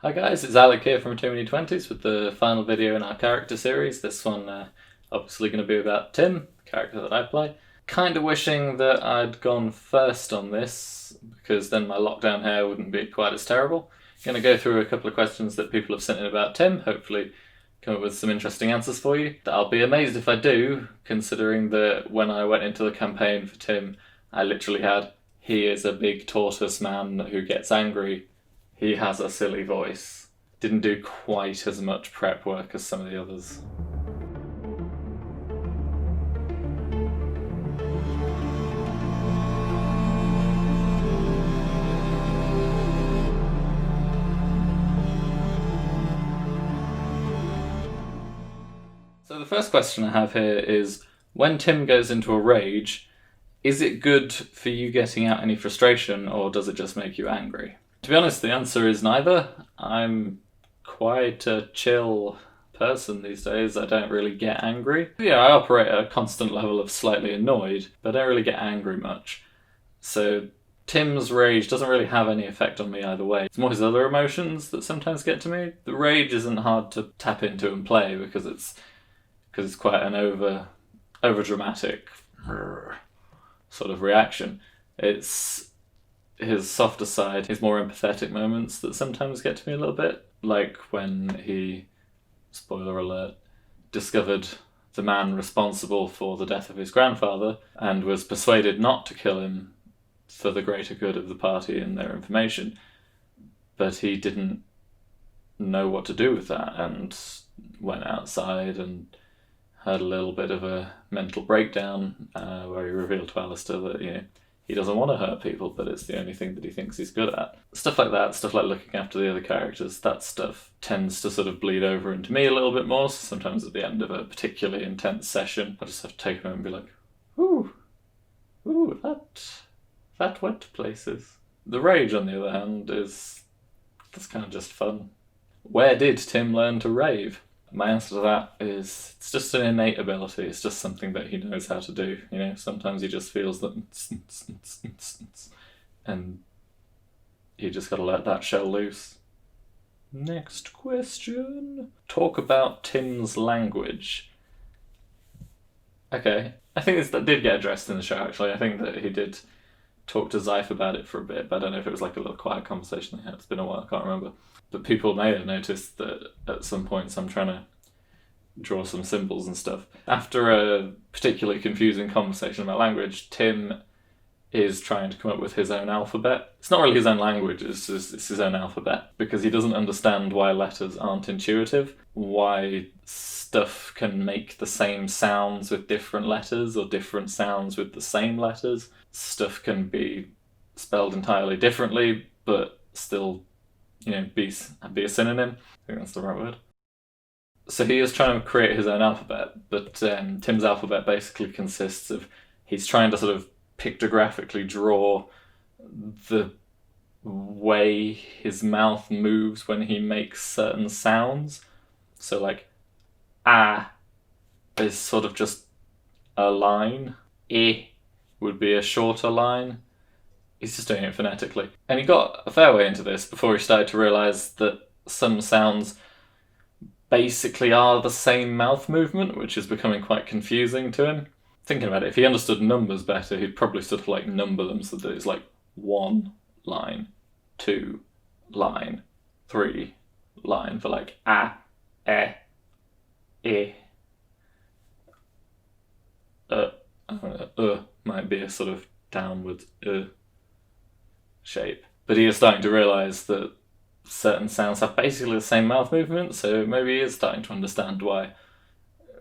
Hi guys, it's Alec here from Too Many Twenties with the final video in our character series. This one obviously going to be about Tim, the character that I play. Kind of wishing that I'd gone first on this, because then my lockdown hair wouldn't be quite as terrible. Going to go through a couple of questions that people have sent in about Tim, hopefully come up with some interesting answers for you. I'll be amazed if I do, considering that when I went into the campaign for Tim, I literally had, he is a big tortoise man who gets angry. He has a silly voice. Didn't do quite as much prep work as some of the others. So the first question I have here is, when Tim goes into a rage, is it good for you getting out any frustration, or does it just make you angry? To be honest, the answer is neither. I'm quite a chill person these days. I don't really get angry. Yeah, I operate at a constant level of slightly annoyed, but I don't really get angry much. So Tim's rage doesn't really have any effect on me either way. It's more his other emotions that sometimes get to me. The rage isn't hard to tap into and play because it's quite an over dramatic sort of reaction. It's his softer side, his more empathetic moments that sometimes get to me a little bit. Like when he, spoiler alert, discovered the man responsible for the death of his grandfather and was persuaded not to kill him for the greater good of the party and their information. But he didn't know what to do with that and went outside and had a little bit of a mental breakdown where he revealed to Alistair that, he doesn't want to hurt people, but it's the only thing that he thinks he's good at. Stuff like that, stuff like looking after the other characters, that stuff tends to sort of bleed over into me a little bit more. So sometimes at the end of a particularly intense session, I just have to take a moment and be like, ooh, that went places. The rage, on the other hand, that's kind of just fun. Where did Tim learn to rave? My answer to that is, it's just an innate ability. It's just something that he knows how to do. Sometimes he just feels that, and you just gotta let that shell loose. Next question. Talk about Tim's language. Okay, I think that did get addressed in the show, actually. I think that he did talk to Zyph about it for a bit, but I don't know if it was like a little quiet conversation they had. It's been a while, I can't remember. But people may have noticed that at some points I'm trying to draw some symbols and stuff. After a particularly confusing conversation about language, Tim is trying to come up with his own alphabet. It's not really his own language, it's his own alphabet, because he doesn't understand why letters aren't intuitive, why stuff can make the same sounds with different letters or different sounds with the same letters. Stuff can be spelled entirely differently, but still, be a synonym. I think that's the right word. So he is trying to create his own alphabet, but Tim's alphabet basically consists of, he's trying to sort of pictographically draw the way his mouth moves when he makes certain sounds. So like, is sort of just a line. I would be a shorter line. He's just doing it phonetically. And he got a fair way into this before he started to realise that some sounds basically are the same mouth movement, which is becoming quite confusing to him. Thinking about it, if he understood numbers better, he'd probably sort of like number them so that it's like 1 line, 2 line, 3 line for like I. Might be a sort of downwards shape. But he is starting to realise that certain sounds have basically the same mouth movement, so maybe he is starting to understand why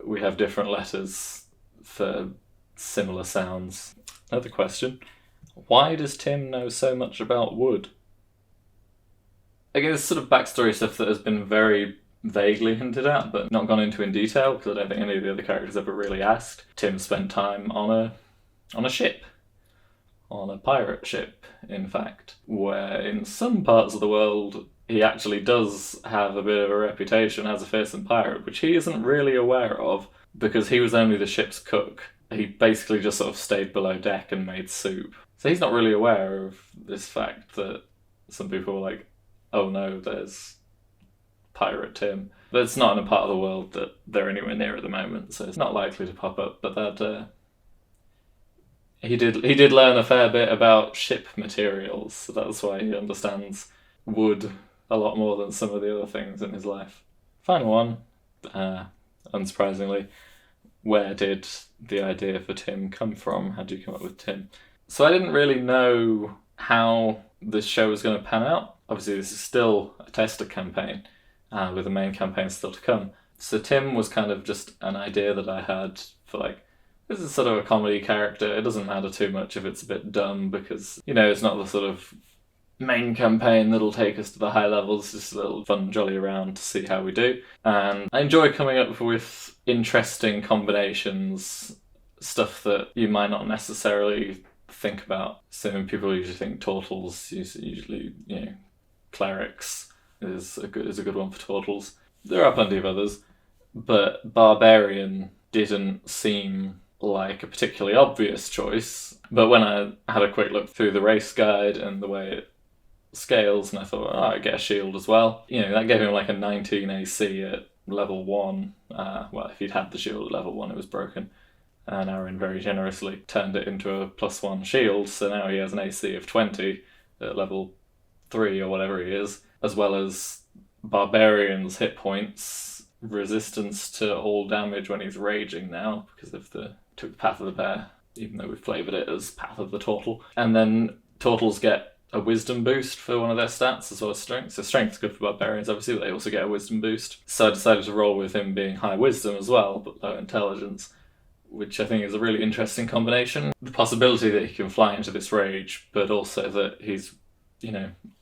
we have different letters for similar sounds. Another question. Why does Tim know so much about wood? Again, it's sort of backstory stuff that has been very vaguely hinted at, but not gone into in detail, because I don't think any of the other characters ever really asked. Tim spent time on a ship. On a pirate ship, in fact, where in some parts of the world he actually does have a bit of a reputation as a fearsome pirate, which he isn't really aware of, because he was only the ship's cook. He basically just sort of stayed below deck and made soup. So he's not really aware of this fact that some people were like, oh no, there's Pirate Tim. But it's not in a part of the world that they're anywhere near at the moment, so it's not likely to pop up. But that he did learn a fair bit about ship materials, so that's why he understands wood a lot more than some of the other things in his life. Final one, unsurprisingly, where did the idea for Tim come from? How did you come up with Tim? So I didn't really know how this show was going to pan out. Obviously, this is still a tester campaign, with the main campaign still to come. So Tim was kind of just an idea that I had for like, this is sort of a comedy character. It doesn't matter too much if it's a bit dumb because, it's not the sort of main campaign that'll take us to the high levels, just a little fun jolly around to see how we do. And I enjoy coming up with interesting combinations, stuff that you might not necessarily think about. So when people usually think tortles, usually, clerics is a good one for tortles. There are plenty of others, but barbarian didn't seem like a particularly obvious choice. But when I had a quick look through the race guide and the way it scales, and I thought, I'd get a shield as well. That gave him like a 19 AC at level 1. Well, if he'd had the shield at level 1, it was broken. And Aaron very generously turned it into a +1 shield, so now he has an AC of 20 at level 3 or whatever he is, as well as Barbarian's hit points, resistance to all damage when he's raging now, because of took the Path of the Bear, even though we've flavoured it as Path of the Tortle. And then Tortles get a wisdom boost for one of their stats, as well as strength. So strength's good for barbarians, obviously, but they also get a wisdom boost. So I decided to roll with him being high wisdom as well, but low intelligence, which I think is a really interesting combination. The possibility that he can fly into this rage, but also that he's,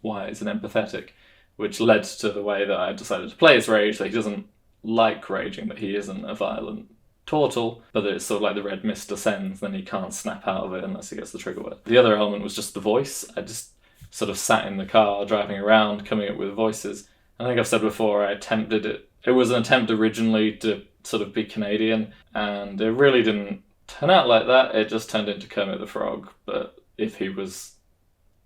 wise and empathetic, which led to the way that I decided to play his rage, that he doesn't like raging, that he isn't a violent tortle, but that it's sort of like the red mist descends, then he can't snap out of it unless he gets the trigger word. The other element was just the voice. I just sort of sat in the car, driving around, coming up with voices. I think I've said before, I attempted it. It was an attempt originally to sort of be Canadian, and it really didn't turn out like that. It just turned into Kermit the Frog, but if he was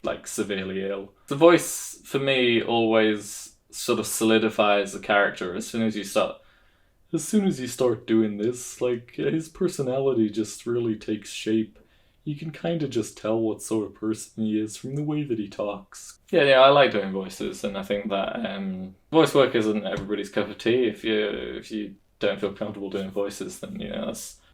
like severely ill. The voice, for me, always sort of solidifies the character as soon as you start doing this. Like, his personality just really takes shape. You can kind of just tell what sort of person he is from the way that he talks. Yeah, I like doing voices, and I think that voice work isn't everybody's cup of tea. If you don't feel comfortable doing voices, then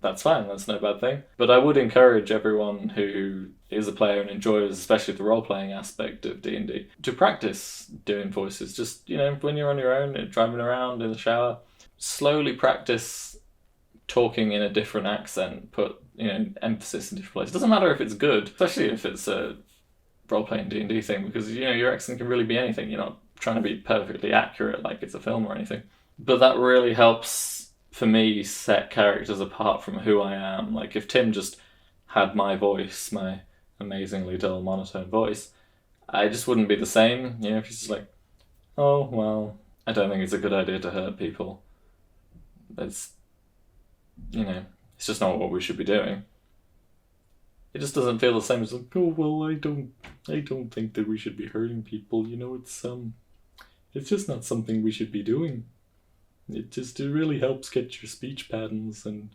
that's fine. That's no bad thing. But I would encourage everyone who is a player and enjoys, especially the role-playing aspect of D&D, to practice doing voices. Just, when you're on your own, driving around in the shower, slowly practice talking in a different accent, put emphasis in different places. It doesn't matter if it's good, especially if it's a role-playing D&D thing, because your accent can really be anything. You're not trying to be perfectly accurate like it's a film or anything. But that really helps, for me, set characters apart from who I am. Like, if Tim just had my voice, my amazingly dull monotone voice, I just wouldn't be the same. If he's just like, oh, well, I don't think it's a good idea to hurt people. It's just not what we should be doing. It just doesn't feel the same as like, oh, well, I don't think that we should be hurting people. It's just not something we should be doing. It really helps get your speech patterns and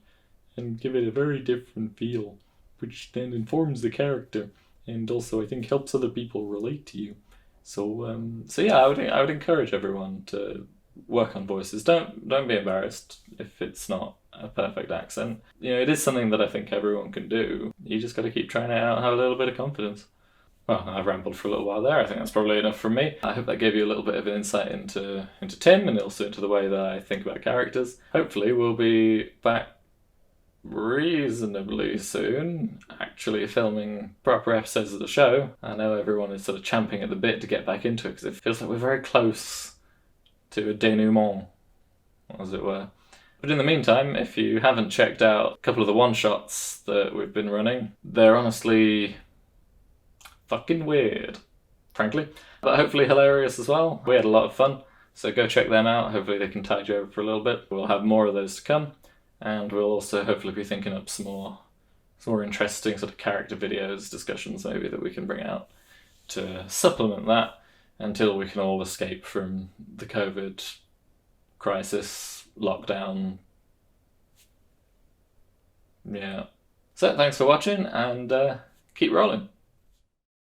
give it a very different feel, which then informs the character, and also I think helps other people relate to you. So yeah, I would encourage everyone to work on voices. Don't be embarrassed if it's not a perfect accent. It is something that I think everyone can do. You just got to keep trying it out and have a little bit of confidence. Well, I've rambled for a little while there. I think that's probably enough from me. I hope that gave you a little bit of an insight into Tim, and also into the way that I think about characters. Hopefully we'll be back reasonably soon, actually filming proper episodes of the show. I know everyone is sort of champing at the bit to get back into it, because it feels like we're very close to a denouement, as it were. But in the meantime, if you haven't checked out a couple of the one-shots that we've been running, they're honestly fucking weird, frankly, but hopefully hilarious as well. We had a lot of fun, so go check them out. Hopefully they can tide you over for a little bit. We'll have more of those to come, and we'll also hopefully be thinking up some more interesting sort of character videos, discussions maybe, that we can bring out to supplement that until we can all escape from the COVID crisis, lockdown. Yeah. So thanks for watching, and keep rolling.